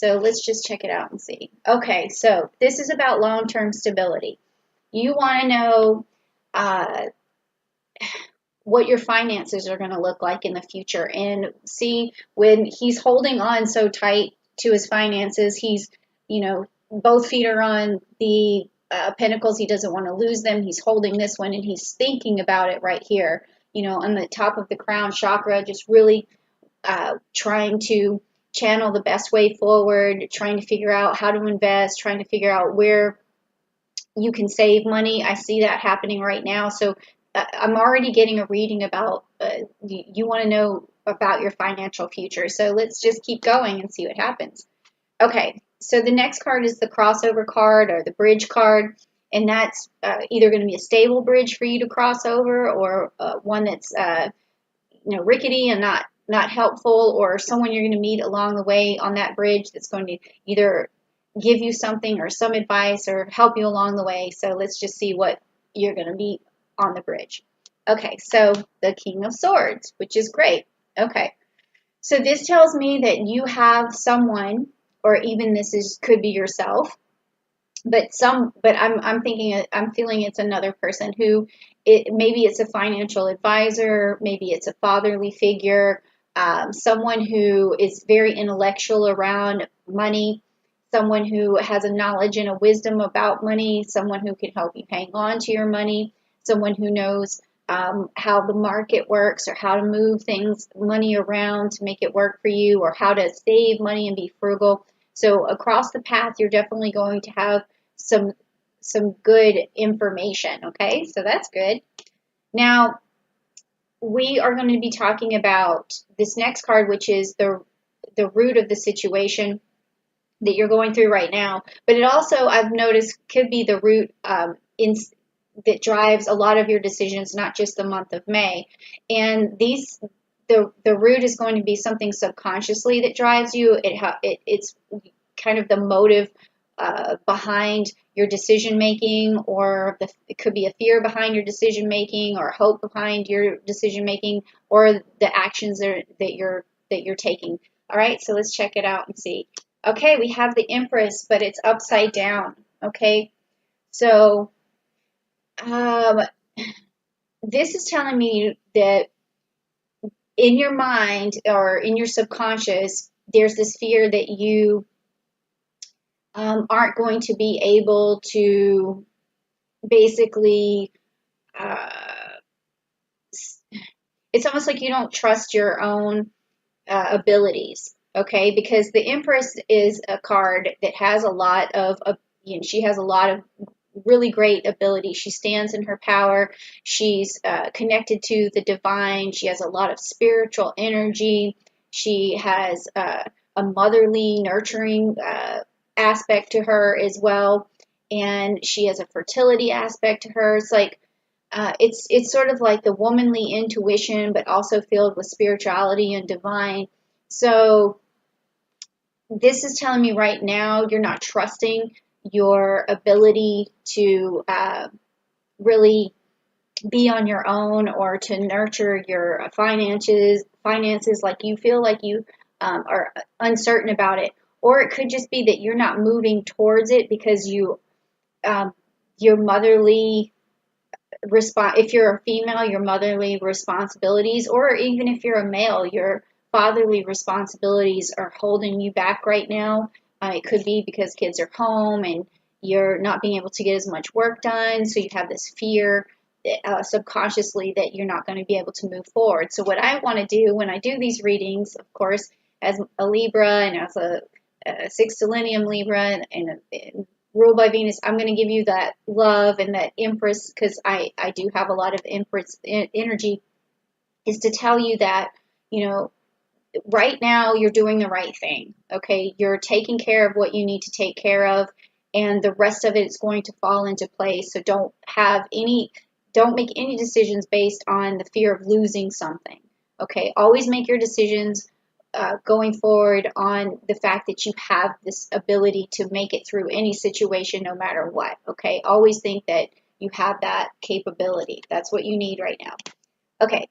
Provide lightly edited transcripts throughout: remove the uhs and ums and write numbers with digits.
So let's just check it out and see. Okay, so this is about long-term stability. You want to know what your finances are going to look like in the future, and see when he's holding on so tight to his finances, he's, both feet are on the pentacles. He doesn't want to lose them. He's holding this one and he's thinking about it right here, on the top of the crown chakra, just really trying to channel the best way forward, trying to figure out how to invest, trying to figure out where you can save money. I see that happening right now. So I'm already getting a reading about you want to know about your financial future. So let's just keep going and see what happens. Okay, so the next card is the crossover card or the bridge card, and that's either going to be a stable bridge for you to cross over, or one that's rickety and not helpful, or someone you're going to meet along the way on that bridge that's going to either give you something or some advice or help you along the way. So let's just see what you're going to meet on the bridge. Okay, so the King of Swords, which is great. Okay, so this tells me that you have someone, or even could be yourself, but I'm feeling it's another person who, maybe it's a financial advisor, maybe it's a fatherly figure, someone who is very intellectual around money, someone who has a knowledge and a wisdom about money, someone who can help you hang on to your money, someone who knows how the market works, or how to move money around to make it work for you, or how to save money and be frugal. So across the path, you're definitely going to have some good information. Okay, so that's good. Now, we are going to be talking about this next card, which is the root of the situation that you're going through right now. But it also, I've noticed, could be the root that drives a lot of your decisions, not just the month of May. And the root is going to be something subconsciously that drives you. It's kind of the motive behind your decision making, or it could be a fear behind your decision making, or hope behind your decision making, or the actions that you're taking. All right, so let's check it out and see. Okay, we have the Empress, but it's upside down. Okay, so this is telling me that in your mind, or in your subconscious, there's this fear that you aren't going to be able to basically, it's almost like you don't trust your own abilities, okay? Because the Empress is a card that has a lot of, she has a lot of really great ability. She stands in her power. She's connected to the divine. She has a lot of spiritual energy. She has a motherly, nurturing aspect to her as well, and she has a fertility aspect to her. It's like it's sort of like the womanly intuition, but also filled with spirituality and divine. So this is telling me right now you're not trusting your ability to really be on your own, or to nurture your finances like you feel like you are uncertain about it. Or it could just be that you're not moving towards it because your motherly if you're a female, your motherly responsibilities, or even if you're a male, your fatherly responsibilities are holding you back right now. It could be because kids are home and you're not being able to get as much work done, so you have this fear subconsciously that you're not going to be able to move forward. So what I want to do when I do these readings, of course, as a Libra and as a sextilenium Libra and ruled by Venus, I'm going to give you that love and that Empress, because I do have a lot of Empress energy, is to tell you that, right now you're doing the right thing. Okay, you're taking care of what you need to take care of, and the rest of it is going to fall into place. So don't make any decisions based on the fear of losing something. Okay, always make your decisions going forward on the fact that you have this ability to make it through any situation, no matter what. Okay, always think that you have that capability. That's what you need right now. Okay,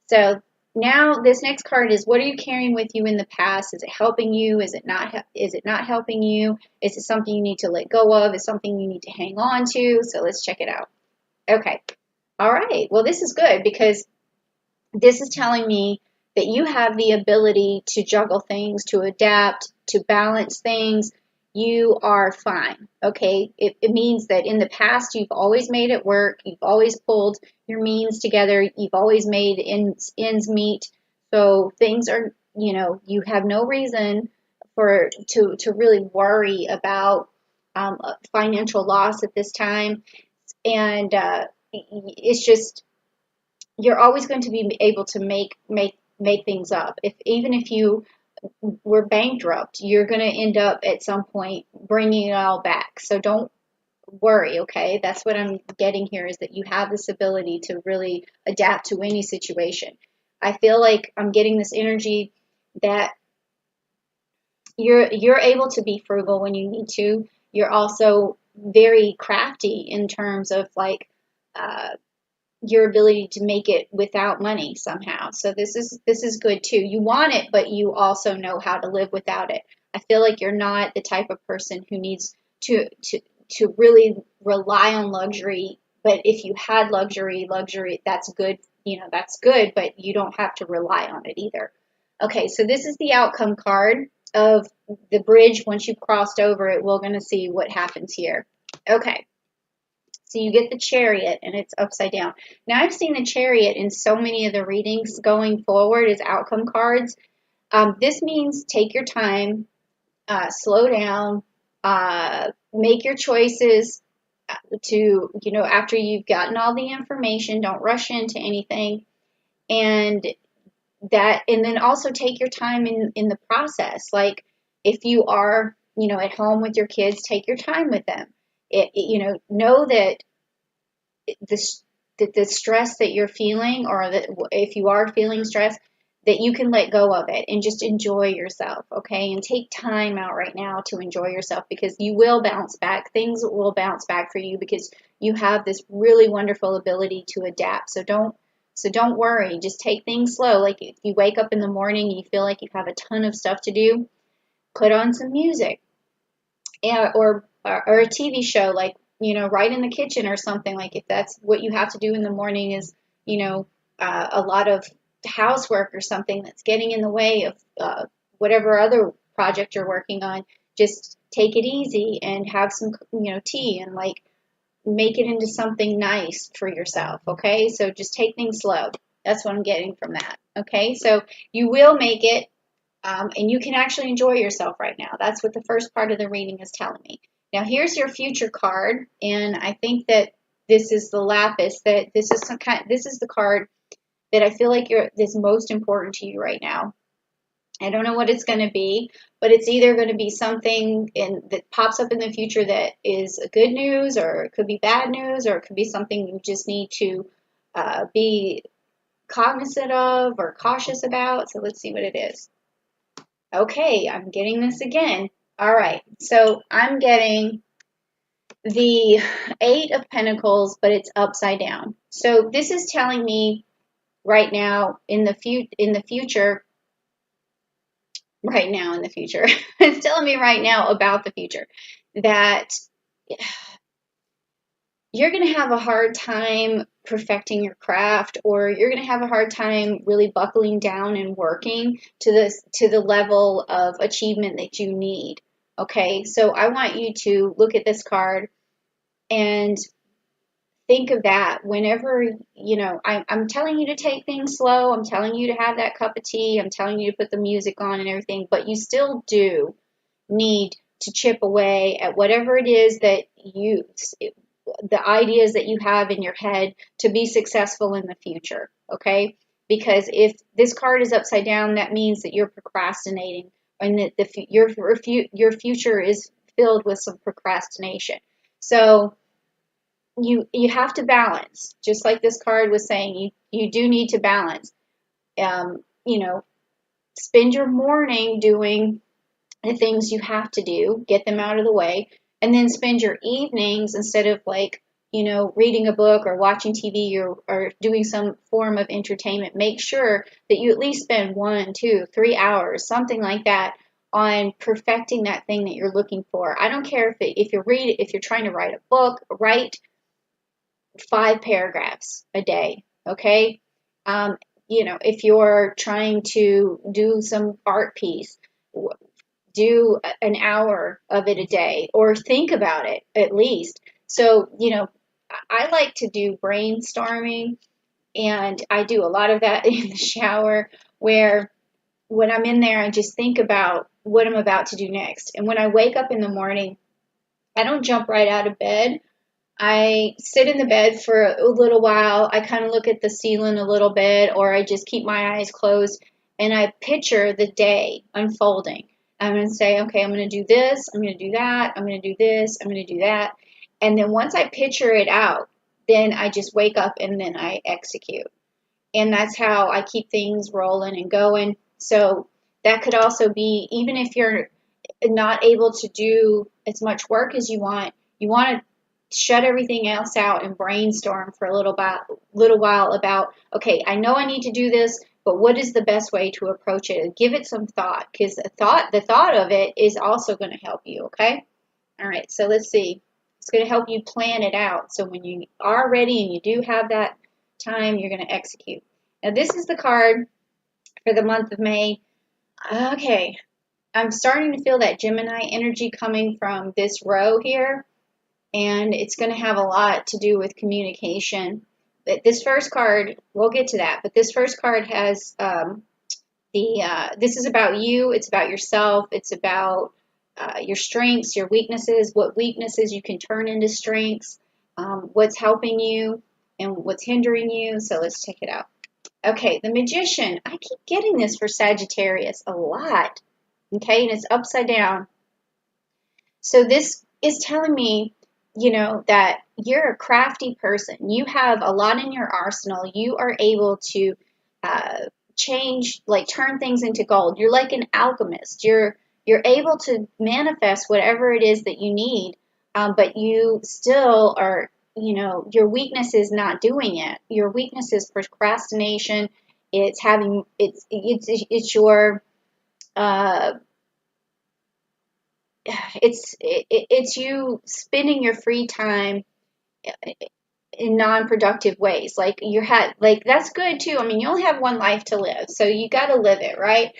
so now this next card is, what are you carrying with you in the past? Is it helping you? Is it not? Is it not helping you? Is it something you need to let go of? Is it something you need to hang on to? So let's check it out. Okay. All right. Well, this is good because this is telling me that you have the ability to juggle things, to adapt, to balance things. You are fine. Okay. It means that in the past, you've always made it work. You've always pulled your means together. You've always made ends meet. So things are, you have no reason to really worry about financial loss at this time. And it's just, you're always going to be able to make things up. Even if you were bankrupt, you're going to end up at some point bringing it all back. So don't worry, okay? That's what I'm getting here, is that you have this ability to really adapt to any situation. I feel like I'm getting this energy that you're able to be frugal when you need to. You're also very crafty in terms of like your ability to make it without money somehow. So this is good too. You want it, but you also know how to live without it. I feel like you're not the type of person who needs to really rely on luxury. But if you had luxury, that's good. That's good, but you don't have to rely on it either. Okay, so this is the outcome card of the bridge. Once you've crossed over it, we're going to see what happens here. Okay. So you get the Chariot, and it's upside down. Now, I've seen the Chariot in so many of the readings going forward as outcome cards. This means take your time, slow down, make your choices after you've gotten all the information. Don't rush into anything. And then also take your time in the process. Like if you are, at home with your kids, take your time with them. Know that the stress that you're feeling, or that if you are feeling stress, that you can let go of it and just enjoy yourself, okay? And take time out right now to enjoy yourself, because you will bounce back. Things will bounce back for you because you have this really wonderful ability to adapt. So don't worry. Just take things slow. Like if you wake up in the morning and you feel like you have a ton of stuff to do, put on some music, or a TV show, like, right in the kitchen or something. Like if that's what you have to do in the morning is, a lot of housework or something that's getting in the way of whatever other project you're working on, just take it easy and have some, tea, and like make it into something nice for yourself. Okay. So just take things slow. That's what I'm getting from that. Okay. So you will make it. And you can actually enjoy yourself right now. That's what the first part of the reading is telling me. Now here's your future card, and I think that this is the lapis. That this is the card that I feel like is most important to you right now. I don't know what it's going to be, but it's either going to be something that pops up in the future that is good news, or it could be bad news, or it could be something you just need to be cognizant of or cautious about. So let's see what it is. Okay, I'm getting this again. All right, so I'm getting the Eight of Pentacles, but it's upside down. So this is telling me right now in the future, right now in the future, it's telling me right now about the future that you're going to have a hard time perfecting your craft, or you're going to have a hard time really buckling down and working to the level of achievement that you need. Okay, so I want you to look at this card and think of that whenever, I'm telling you to take things slow. I'm telling you to have that cup of tea. I'm telling you to put the music on and everything, but you still do need to chip away at whatever it is that the ideas that you have in your head to be successful in the future, okay? Because if this card is upside down, that means that you're procrastinating, and that your future is filled with some procrastination. So you have to balance, just like this card was saying. You do need to balance. Spend your morning doing the things you have to do, get them out of the way, and then spend your evenings, instead of like, reading a book or watching TV or doing some form of entertainment, make sure that you at least spend 1, 2, 3 hours, something like that, on perfecting that thing that you're looking for. I don't care if you're trying to write a book, write 5 paragraphs a day, okay? If you're trying to do some art piece, do an hour of it a day, or think about it at least. So, I like to do brainstorming, and I do a lot of that in the shower, where when I'm in there, I just think about what I'm about to do next. And when I wake up in the morning, I don't jump right out of bed. I sit in the bed for a little while. I kind of look at the ceiling a little bit, or I just keep my eyes closed, and I picture the day unfolding. I'm going to say, okay, I'm going to do this, I'm going to do that, I'm going to do this, I'm going to do that. And then once I picture it out, then I just wake up and then I execute. And that's how I keep things rolling and going. So that could also be, even if you're not able to do as much work as you want to shut everything else out and brainstorm for a little while about, okay, I know I need to do this, but what is the best way to approach it? And give it some thought, because the thought of it is also going to help you, okay? All right, so let's see. It's going to help you plan it out. So when you are ready and you do have that time, you're going to execute. Now, this is the card for the month of May. Okay, I'm starting to feel that Gemini energy coming from this row here, and it's going to have a lot to do with communication. But this first card, we'll get to that, but this first card has this is about you, it's about yourself, it's about your strengths, your weaknesses, what weaknesses you can turn into strengths, what's helping you and what's hindering you. So let's check it out. Okay, the Magician. I keep getting this for Sagittarius a lot. Okay, and it's upside down. So this is telling me, that you're a crafty person. You have a lot in your arsenal. You are able to turn things into gold. You're like an alchemist. You're able to manifest whatever it is that you need, but you still are, your weakness is not doing it. Your weakness is procrastination. It's your it's you spending your free time in non-productive ways. Like that's good too. I mean, you only have one life to live, so you got to live it, right?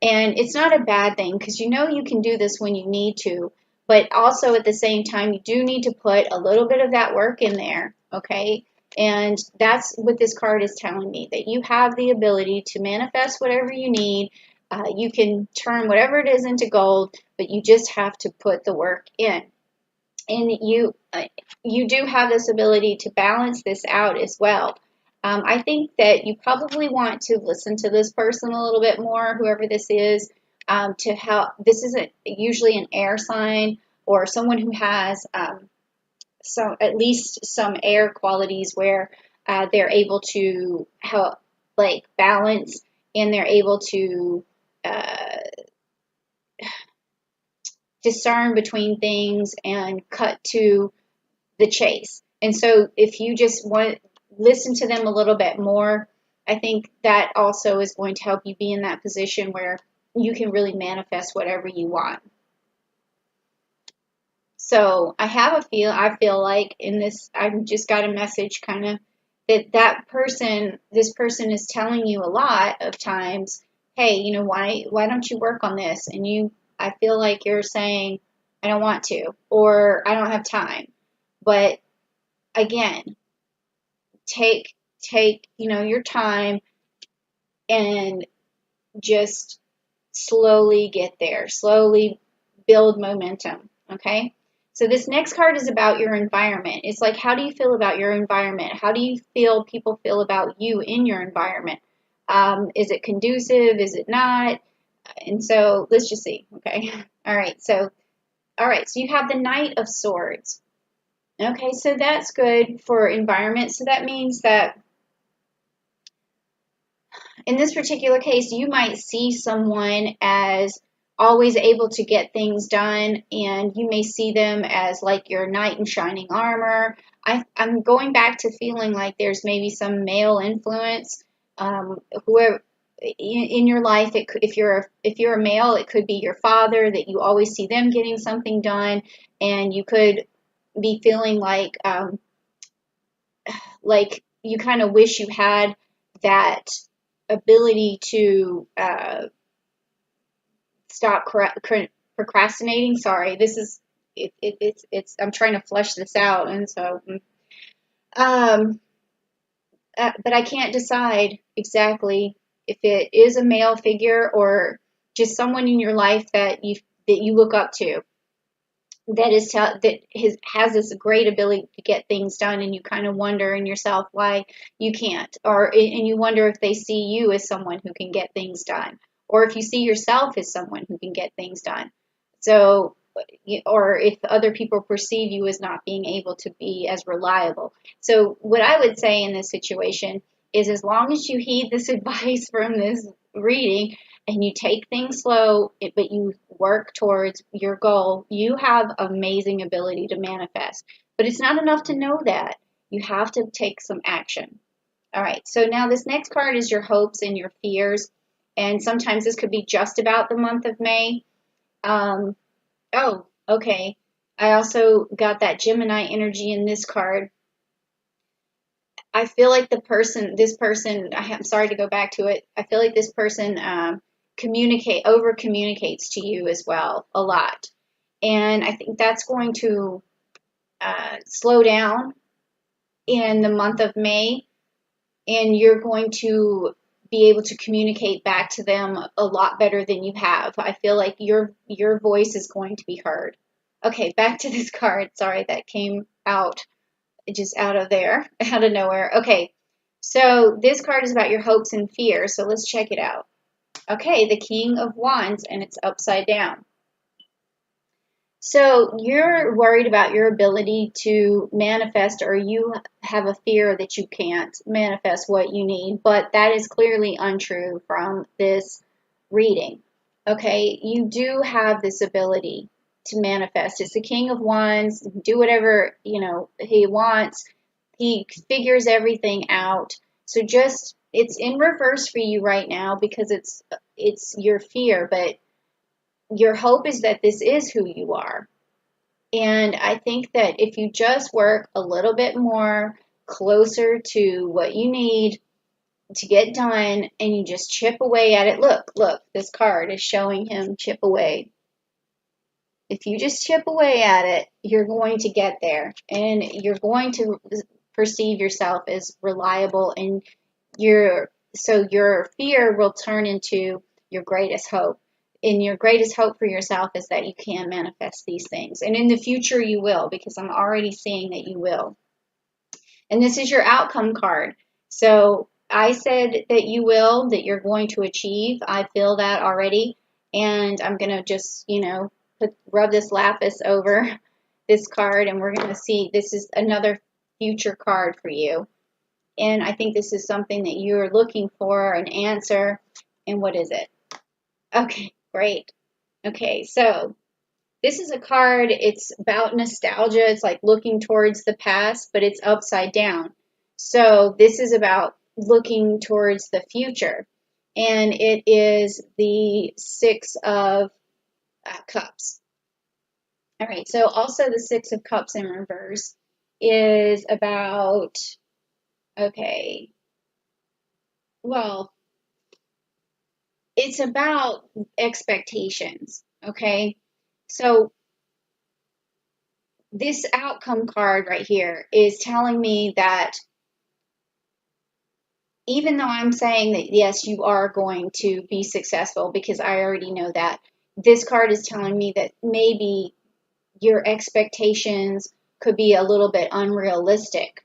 And it's not a bad thing, because you can do this when you need to, but also at the same time, you do need to put a little bit of that work in there, okay? And that's what this card is telling me, that you have the ability to manifest whatever you need. You can turn whatever it is into gold, but you just have to put the work in. And you do have this ability to balance this out as well. I think that you probably want to listen to this person a little bit more, whoever this is, to help. This isn't usually an air sign or someone who has at least some air qualities, where they're able to help, like, balance, and they're able to discern between things and cut to the chase. And so if you just listen to them a little bit more, I think that also is going to help you be in that position where you can really manifest whatever you want. So I feel like in this, I've just got a message kind of this person is telling you a lot of times, hey, why don't you work on this? And I feel like you're saying, I don't want to, or I don't have time. But again, take your time and just slowly get there. Slowly build momentum, okay? So this next card is about your environment. It's like, how do you feel about your environment? How do you feel people feel about you in your environment? Is it conducive? Is it not? And so let's just see, okay? All right, so you have the Knight of Swords. Okay, so that's good for environment. So that means that in this particular case, you might see someone as always able to get things done, and you may see them as like your knight in shining armor, I'm going back to feeling like there's maybe some male influence, whoever in your life. If you're a male, it could be your father, that you always see them getting something done, and you could be feeling like you kind of wish you had that ability to stop procrastinating. Sorry, this is it's I'm trying to flesh this out, and so um, but I can't decide exactly if it is a male figure or just someone in your life that you look up to, that has this great ability to get things done, and you kind of wonder in yourself why you can't, and you wonder if they see you as someone who can get things done, or if you see yourself as someone who can get things done. So, or if other people perceive you as not being able to be as reliable. So, what I would say in this situation is, as long as you heed this advice from this reading, and you take things slow, but you work towards your goal, you have amazing ability to manifest. But it's not enough to know that. You have to take some action. All right, so now this next card is your hopes and your fears. And sometimes this could be just about the month of May. Oh, okay. I also got that Gemini energy in this card. I feel like this person, I'm sorry to go back to it. I feel like this person over communicates to you as well a lot. And I think that's going to slow down in the month of May, and you're going to be able to communicate back to them a lot better than you have. I feel like your voice is going to be heard. Okay, back to this card. Sorry, that came out just out of there, out of nowhere. Okay, so this card is about your hopes and fears. So let's check it out. Okay, the King of Wands, and it's upside down. So you're worried about your ability to manifest, or you have a fear that you can't manifest what you need, but that is clearly untrue from this reading. Okay, you do have this ability to manifest. It's the King of Wands, do whatever, he wants. He figures everything out. So just it's in reverse for you right now because it's your fear, but your hope is that this is who you are. And I think that if you just work a little bit more closer to what you need to get done, and you just chip away at it. Look, this card is showing him chip away. If you just chip away at it, you're going to get there, and you're going to perceive yourself as reliable, and so your fear will turn into your greatest hope. And your greatest hope for yourself is that you can manifest these things. And in the future you will, because I'm already seeing that you will. And this is your outcome card. So I said that you will, that you're going to achieve. I feel that already. And I'm going to just, rub this lapis over this card, and we're going to see this is another future card for you. And I think this is something that you're looking for, an answer. And what is it? Okay, great. Okay, so this is a card, it's about nostalgia. It's like looking towards the past, but it's upside down. So this is about looking towards the future. And it is the Six of Cups. All right, so also the Six of Cups in reverse is about, okay, well, it's about expectations, okay? So this outcome card right here is telling me that even though I'm saying that, yes, you are going to be successful, because I already know that, this card is telling me that maybe your expectations could be a little bit unrealistic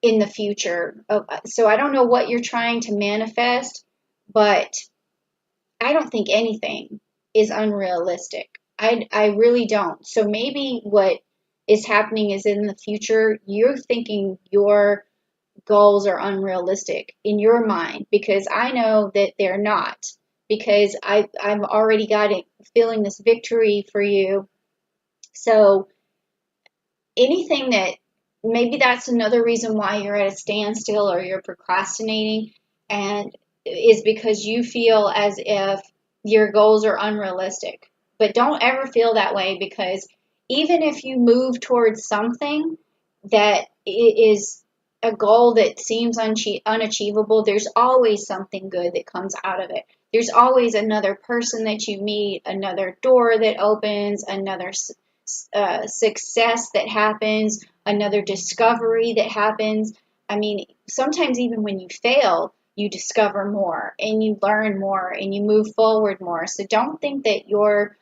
in the future. So I don't know what you're trying to manifest, but I don't think anything is unrealistic. I really don't. So maybe what is happening is in the future, you're thinking your goals are unrealistic in your mind, because I know that they're not, because I've already got it feeling this victory for you. So anything that maybe that's another reason why you're at a standstill or you're procrastinating, and is because you feel as if your goals are unrealistic. But don't ever feel that way, because even if you move towards something that is a goal that seems unachievable, there's always something good that comes out of it. There's always another person that you meet, another door that opens, another success that happens, another discovery that happens. I mean, sometimes even when you fail, you discover more and you learn more and you move forward more. So don't think that your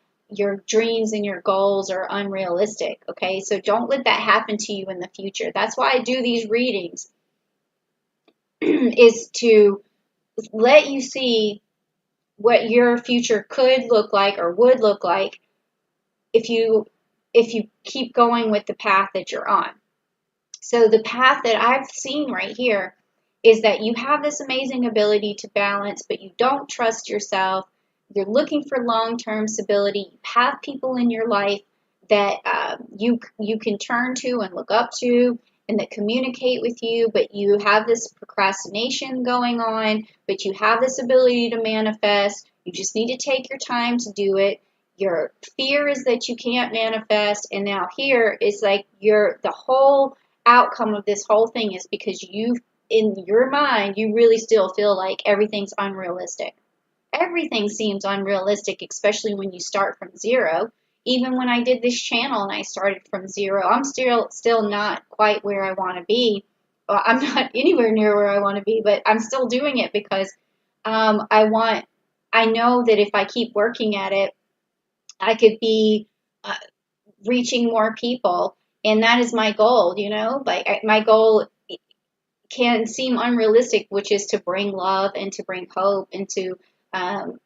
dreams and your goals are unrealistic, okay? So don't let that happen to you in the future. That's why I do these readings is to let you see what your future could look like or would look like if you keep going with the path that you're on. So the path that I've seen right here is that you have this amazing ability to balance, but you don't trust yourself. You're looking for long-term stability. You have people in your life that you can turn to and look up to and that communicate with you, but you have this procrastination going on, but you have this ability to manifest. You just need to take your time to do it. Your fear is that you can't manifest, and now here is like the whole outcome of this whole thing is because you, in your mind, you really still feel like everything's unrealistic. Everything seems unrealistic, especially when you start from zero. Even when I did this channel and I started from zero, I'm still not quite where I want to be. Well, I'm not anywhere near where I want to be, but I'm still doing it because I know that if I keep working at it, I could be uh, reaching more people, and that is my goal. Like my goal can seem unrealistic, which is to bring love and to bring hope and to um,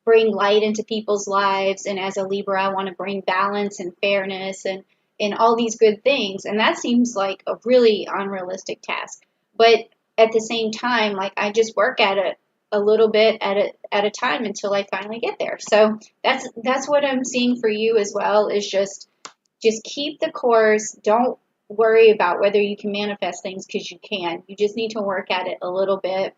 bring light into people's lives. And as a Libra, I want to bring balance and fairness and all these good things. And that seems like a really unrealistic task. But at the same time, like I just work at it a little bit at a time until I finally get there. So that's what I'm seeing for you as well, is just keep the course. Don't worry about whether you can manifest things, because you can. You just need to work at it a little bit.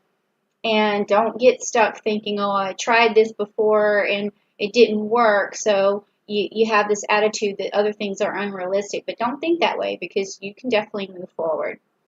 And don't get stuck thinking, oh, I tried this before and it didn't work. So you have this attitude that other things are unrealistic. But don't think that way, because you can definitely move forward.